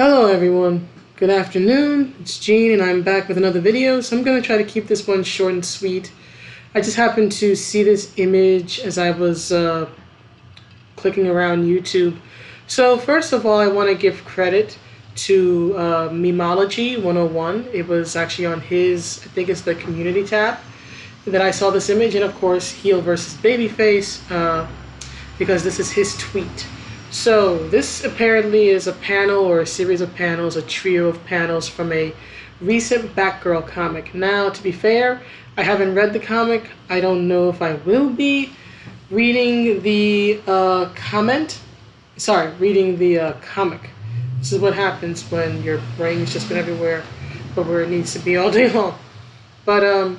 Hello everyone, good afternoon, it's Gene and I'm back with another video, so I'm going to try to keep this one short and sweet. I just happened to see this image as I was clicking around YouTube. So first of all, I want to give credit to Memology 101. It was actually on his, I think it's the community tab, that I saw this image, and of course Heel versus Babyface, because this is his tweet. So this apparently is a panel or a series of panels, a trio of panels from a recent Batgirl comic. Now, to be fair, I haven't read the comic. I don't know if I will be reading the comic. This is what happens when your brain's just been everywhere but where it needs to be all day long. But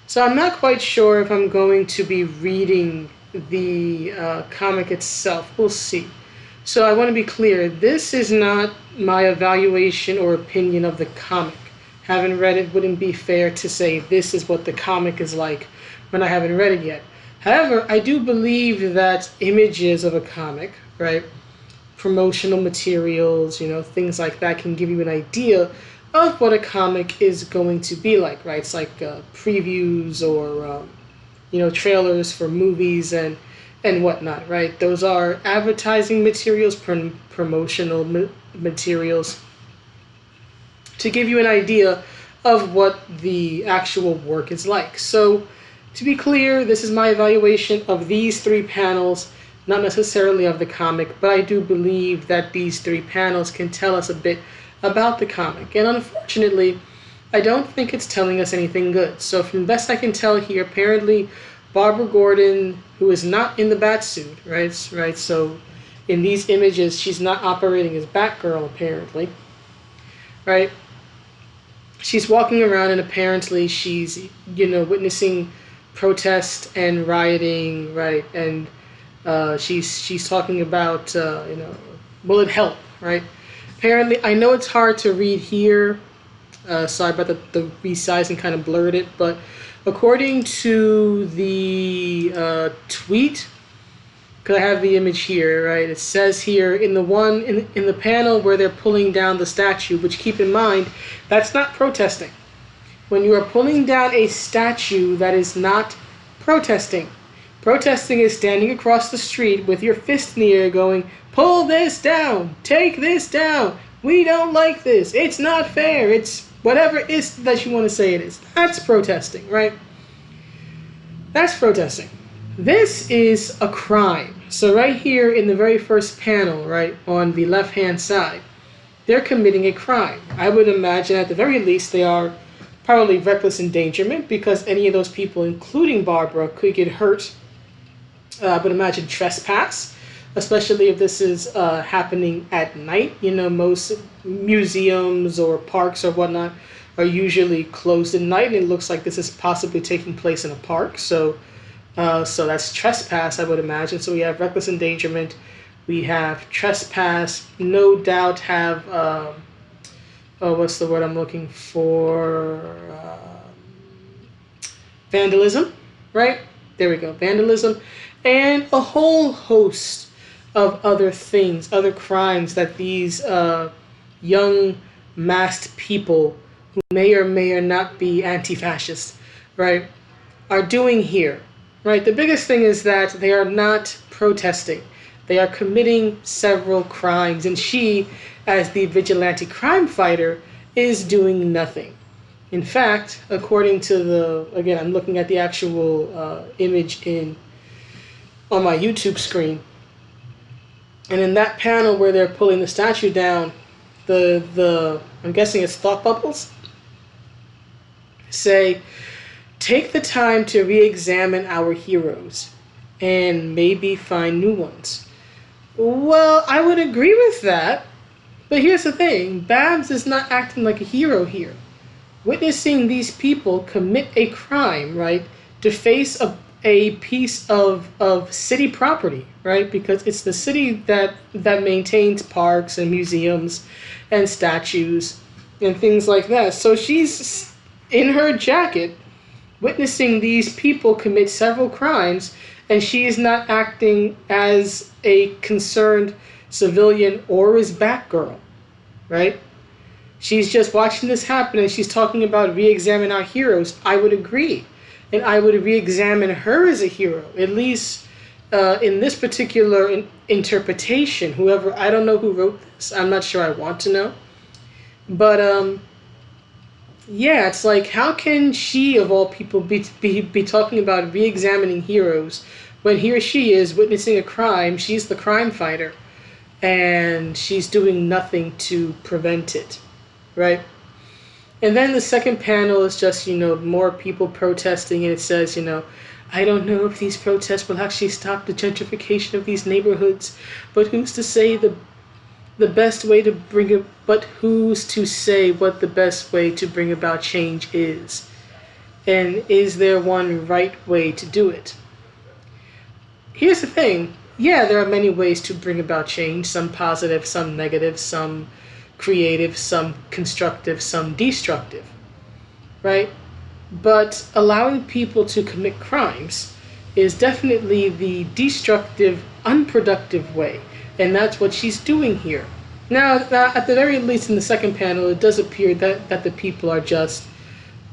so I'm not quite sure if I'm going to be reading the comic itself. We'll see. So I want to be clear, this is not my evaluation or opinion of the comic. Having read it wouldn't be fair to say this is what the comic is like when I haven't read it yet. However, I do believe that images of a comic, right, promotional materials, things like that can give you an idea of what a comic is going to be like, right? It's like previews or, trailers for movies and whatnot, right? Those are advertising materials, promotional materials to give you an idea of what the actual work is like. So, to be clear, this is my evaluation of these three panels, not necessarily of the comic, but I do believe that these three panels can tell us a bit about the comic. And unfortunately, I don't think it's telling us anything good. So from the best I can tell here, apparently Barbara Gordon, who is not in the Batsuit, right? So in these images, she's not operating as Batgirl, apparently, right? She's walking around and apparently she's, witnessing protest and rioting, right? And she's talking about, will it help, right? Apparently, I know it's hard to read here. Sorry about the resizing kind of blurred it, but according to the tweet, because I have the image here, right? It says here in the panel where they're pulling down the statue, which keep in mind, that's not protesting. When you are pulling down a statue, that is not protesting. Protesting is standing across the street with your fist in the air going, pull this down, take this down, we don't like this, it's not fair, it's whatever it is that you want to say it is. That's protesting, right? That's protesting. This is a crime. So right here in the very first panel, right, on the left-hand side, they're committing a crime. I would imagine at the very least they are probably reckless endangerment, because any of those people, including Barbara, could get hurt. I would imagine trespass, especially if this is happening at night. Most museums or parks or whatnot are usually closed at night, and it looks like this is possibly taking place in a park. So that's trespass, I would imagine. So we have reckless endangerment, we have trespass, no doubt have, what's the word I'm looking for? Vandalism, right? There we go, vandalism, and a whole host of other things, other crimes that these young masked people who may or may or not be anti-fascist, right, are doing here, right? The biggest thing is that they are not protesting. They are committing several crimes, and she, as the vigilante crime fighter, is doing nothing. In fact, according to again, I'm looking at the actual image on my YouTube screen, and in that panel where they're pulling the statue down, I'm guessing it's thought bubbles, say, take the time to re-examine our heroes and maybe find new ones. Well, I would agree with that, but here's the thing, Babs is not acting like a hero here. Witnessing these people commit a crime, right, deface a piece of city property, right, because it's the city that maintains parks and museums and statues and things like that. So she's in her jacket witnessing these people commit several crimes, and she is not acting as a concerned civilian or as Batgirl, right? She's just watching this happen and she's talking about re-examine our heroes. I would agree. And I would re-examine her as a hero, at least in this particular interpretation. Whoever, I don't know who wrote this. I'm not sure I want to know. But yeah, it's like, how can she, of all people, be talking about re-examining heroes when he or she is witnessing a crime? She's the crime fighter, and she's doing nothing to prevent it, right? And then the second panel is just, more people protesting, and it says, I don't know if these protests will actually stop the gentrification of these neighborhoods, but who's to say the best way to bring it, but who's to say what the best way to bring about change is? And is there one right way to do it? Here's the thing. Yeah, there are many ways to bring about change, some positive, some negative, some creative, some constructive, some destructive, right? But allowing people to commit crimes is definitely the destructive, unproductive way. And that's what she's doing here. Now, at the very least in the second panel, it does appear that the people are just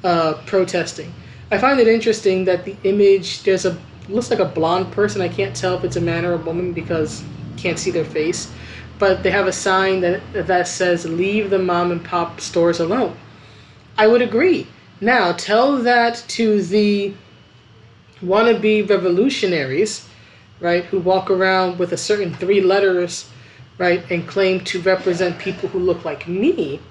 protesting. I find it interesting that the image, looks like a blonde person. I can't tell if it's a man or a woman because I can't see their face. But they have a sign that says, leave the mom and pop stores alone. I would agree. Now, tell that to the wannabe revolutionaries, right, who walk around with a certain 3 letters, right, and claim to represent people who look like me,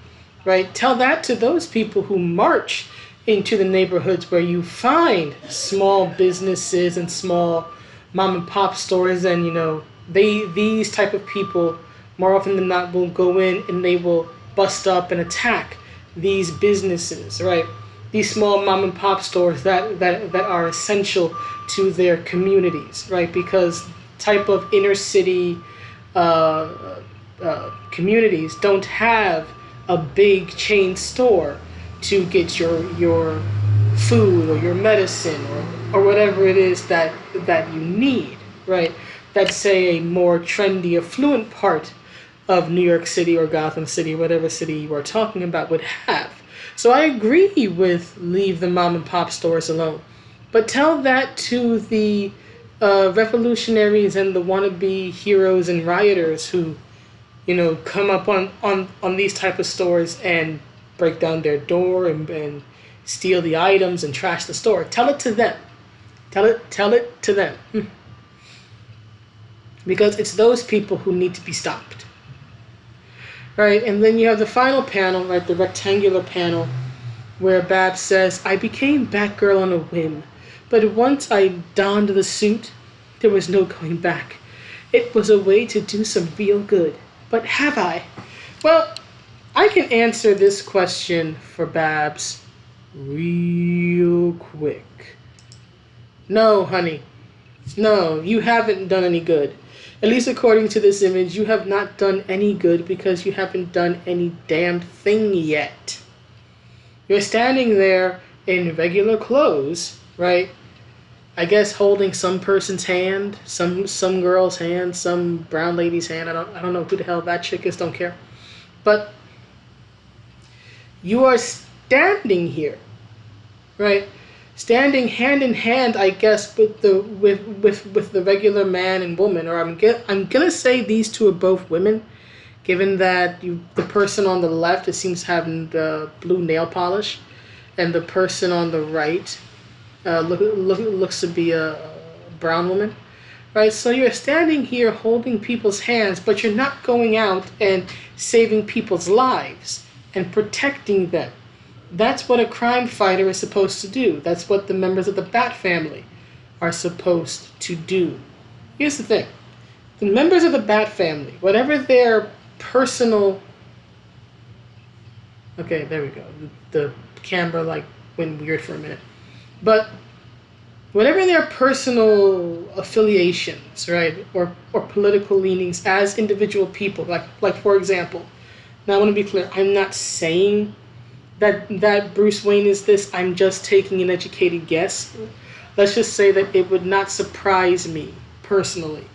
right? Tell that to those people who march into the neighborhoods where you find small businesses and small mom and pop stores, and these type of people more often than not will go in and they will bust up and attack these businesses, right? These small mom and pop stores that are essential to their communities, right? Because type of inner city communities don't have a big chain store to get your food or your medicine or whatever it is that you need, right? That, say, a more trendy, affluent part of New York City or Gotham City, whatever city you are talking about, would have. So I agree with leave the mom and pop stores alone. But tell that to the revolutionaries and the wannabe heroes and rioters who, come up on these type of stores and break down their door and steal the items and trash the store. Tell it to them. Tell it to them. Because it's those people who need to be stopped. Right, and then you have the final panel, right, the rectangular panel, where Babs says, I became Batgirl on a whim, but once I donned the suit, there was no going back. It was a way to do some real good, but have I? Well, I can answer this question for Babs real quick. No, honey. No, you haven't done any good. At least according to this image, you have not done any good because you haven't done any damn thing yet. You're standing there in regular clothes, right? I guess holding some person's hand, some girl's hand, some brown lady's hand. I don't know who the hell that chick is, don't care. But you are standing here, right? Standing hand in hand, I guess, with the regular man and woman, or I'm gonna say these two are both women, given that the person on the left, it seems having the blue nail polish, and the person on the right looks to be a brown woman, right? So you're standing here holding people's hands, but you're not going out and saving people's lives and protecting them. That's what a crime fighter is supposed to do. That's what the members of the Bat family are supposed to do. Here's the thing. The members of the Bat family, whatever their personal... Okay, there we go. The camera went weird for a minute. But whatever their personal affiliations, right, or political leanings as individual people, like for example, now I want to be clear, I'm not saying that Bruce Wayne is this. I'm just taking an educated guess. Let's just say that it would not surprise me, personally,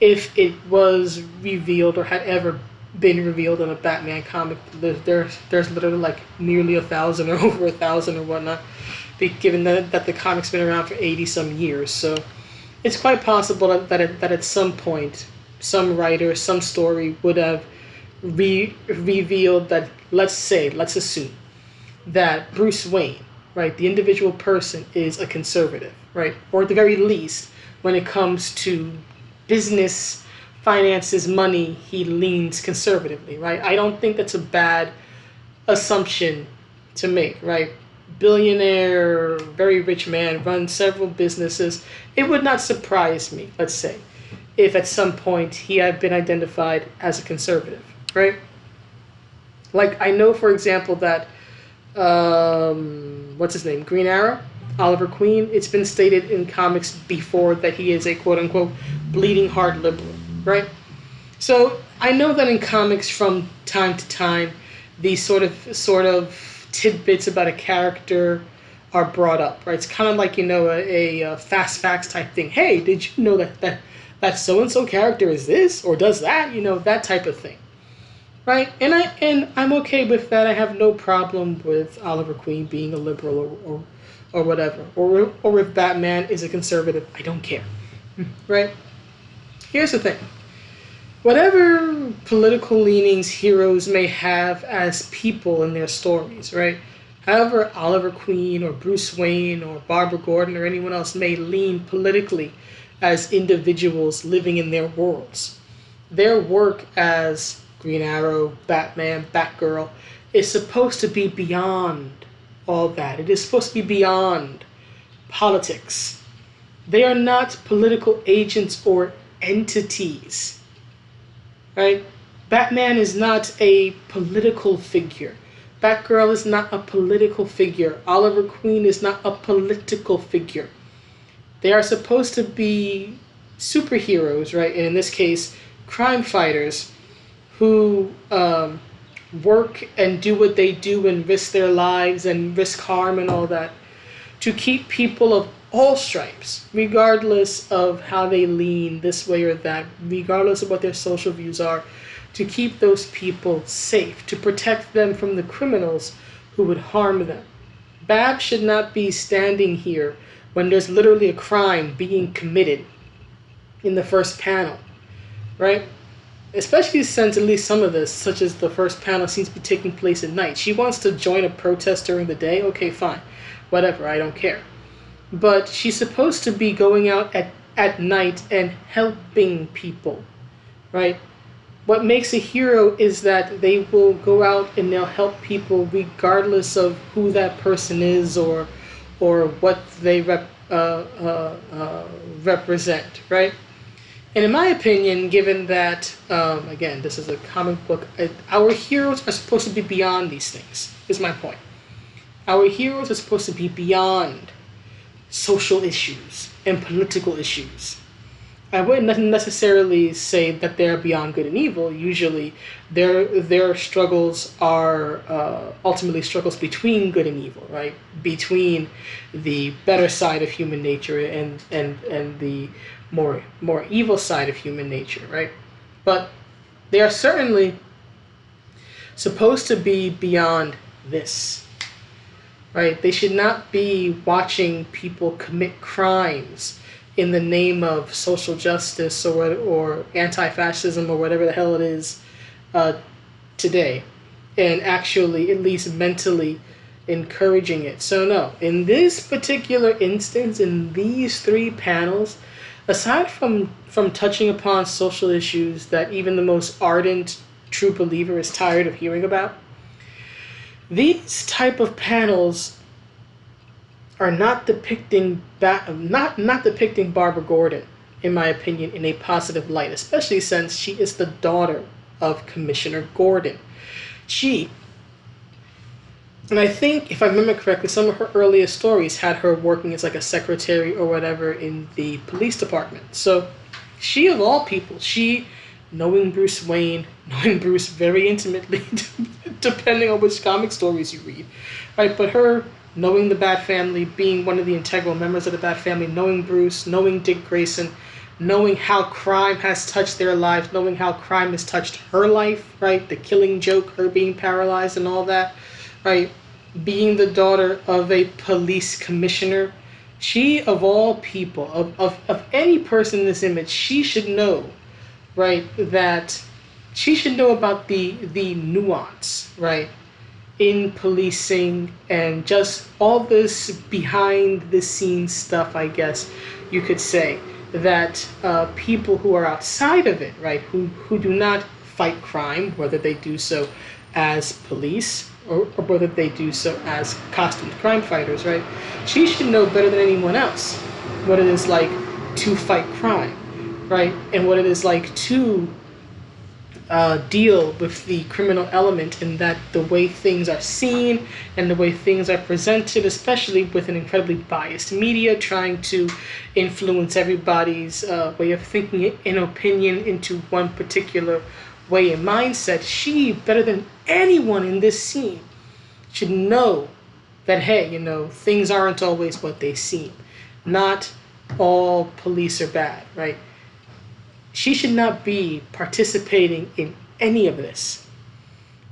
if it was revealed or had ever been revealed in a Batman comic. There's literally like nearly 1,000 or over 1,000 or whatnot, given that the comic's been around for 80 some years. So it's quite possible that at some point, some writer, some story would have revealed that, let's assume that Bruce Wayne, right, the individual person, is a conservative, right? Or at the very least, when it comes to business, finances, money, he leans conservatively, right? I don't think that's a bad assumption to make, right? Billionaire, very rich man, runs several businesses. It would not surprise me, let's say, if at some point he had been identified as a conservative, right? Like, I know, for example, that what's his name, Green Arrow, Oliver Queen, it's been stated in comics before that he is a quote-unquote bleeding heart liberal, right? So I know that in comics from time to time, these sort of tidbits about a character are brought up, right? It's kind of like, a fast facts type thing. Hey, did you know that so-and-so character is this or does that? That type of thing. Right, and I'm okay with that. I have no problem with Oliver Queen being a liberal or whatever, or if Batman is a conservative. I don't care, right? Here's the thing: whatever political leanings heroes may have as people in their stories, right? However, Oliver Queen or Bruce Wayne or Barbara Gordon or anyone else may lean politically as individuals living in their worlds, their work as Green Arrow, Batman, Batgirl is supposed to be beyond all that. It is supposed to be beyond politics. They are not political agents or entities, right? Batman is not a political figure. Batgirl is not a political figure. Oliver Queen is not a political figure. They are supposed to be superheroes, right? And in this case, crime fighters who work and do what they do and risk their lives and risk harm and all that to keep people of all stripes, regardless of how they lean this way or that, regardless of what their social views are, to keep those people safe, to protect them from the criminals who would harm them. Bab should not be standing here when there's literally a crime being committed in the first panel, right? Especially since at least some of this, such as the first panel, seems to be taking place at night. She wants to join a protest during the day. Okay, fine. Whatever, I don't care. But she's supposed to be going out at night and helping people, right? What makes a hero is that they will go out and they'll help people regardless of who that person is or what they represent, right? And in my opinion, given that, again, this is a comic book, our heroes are supposed to be beyond these things, is my point. Our heroes are supposed to be beyond social issues and political issues. I wouldn't necessarily say that they're beyond good and evil. Usually, their struggles are ultimately struggles between good and evil, right? Between the better side of human nature and the more evil side of human nature, right? But they are certainly supposed to be beyond this, right? They should not be watching people commit crimes in the name of social justice or anti-fascism or whatever the hell it is today, and actually, at least mentally, encouraging it. So no, in this particular instance, in these three panels, aside from touching upon social issues that even the most ardent true believer is tired of hearing about, these type of panels are not depicting not depicting Barbara Gordon, in my opinion, in a positive light, especially since she is the daughter of Commissioner Gordon. And I think, if I remember correctly, some of her earliest stories had her working as like a secretary or whatever in the police department. So she, of all people, knowing Bruce Wayne, knowing Bruce very intimately, depending on which comic stories you read, right? But her knowing the Bat family, being one of the integral members of the Bat family, knowing Bruce, knowing Dick Grayson, knowing how crime has touched their lives, knowing how crime has touched her life, right? The Killing Joke, her being paralyzed and all that, right? Being the daughter of a police commissioner, she, of all people, of any person in this image, she should know, right, that she should know about the nuance, right, in policing and just all this behind the scenes stuff, I guess you could say, that people who are outside of it, right, who do not fight crime, whether they do so as police or whether they do so as costumed crime fighters, right, she should know better than anyone else what it is like to fight crime, right, and what it is like to deal with the criminal element, in that the way things are seen and the way things are presented, especially with an incredibly biased media trying to influence everybody's way of thinking and opinion into one particular way and mindset. She, better than anyone in this scene, should know that, hey, things aren't always what they seem. Not all police are bad, right? She should not be participating in any of this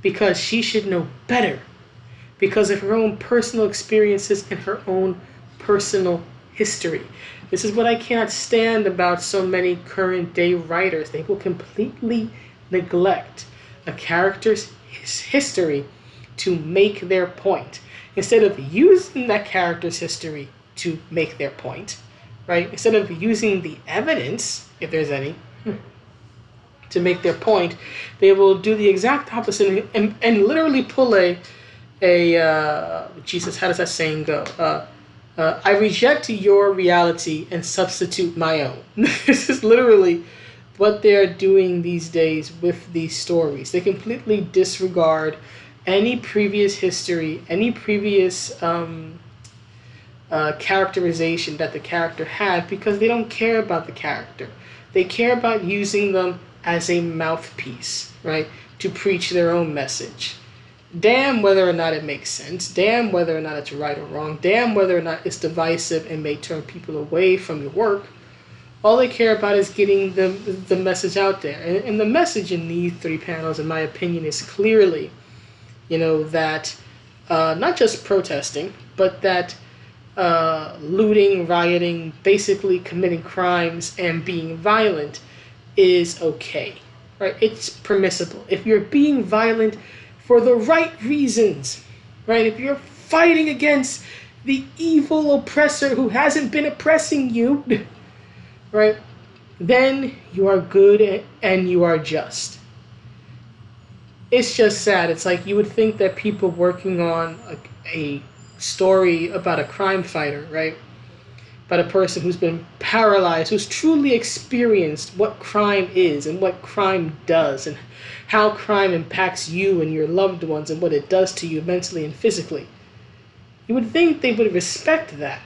because she should know better because of her own personal experiences and her own personal history. This is what I cannot stand about so many current day writers. They will completely neglect a character's history to make their point. Instead of using that character's history to make their point, right? Instead of using the evidence, if there's any, to make their point, they will do the exact opposite and literally pull a Jesus, how does that saying go? I reject your reality and substitute my own. This is literally what they're doing these days with these stories. They completely disregard any previous history, any previous characterization that the character had, because they don't care about the character. They care about using them as a mouthpiece, right, to preach their own message. Damn whether or not it makes sense, damn whether or not it's right or wrong, damn whether or not it's divisive and may turn people away from your work. All they care about is getting the message out there. And the message in these 3 panels, in my opinion, is clearly, that not just protesting, but that looting, rioting, basically committing crimes and being violent is okay, right? It's permissible. If you're being violent for the right reasons, right? If you're fighting against the evil oppressor who hasn't been oppressing you, right? Then you are good and you are just. It's just sad. It's like you would think that people working on a story about a crime fighter, right? About a person who's been paralyzed, who's truly experienced what crime is and what crime does and how crime impacts you and your loved ones and what it does to you mentally and physically. You would think they would respect that,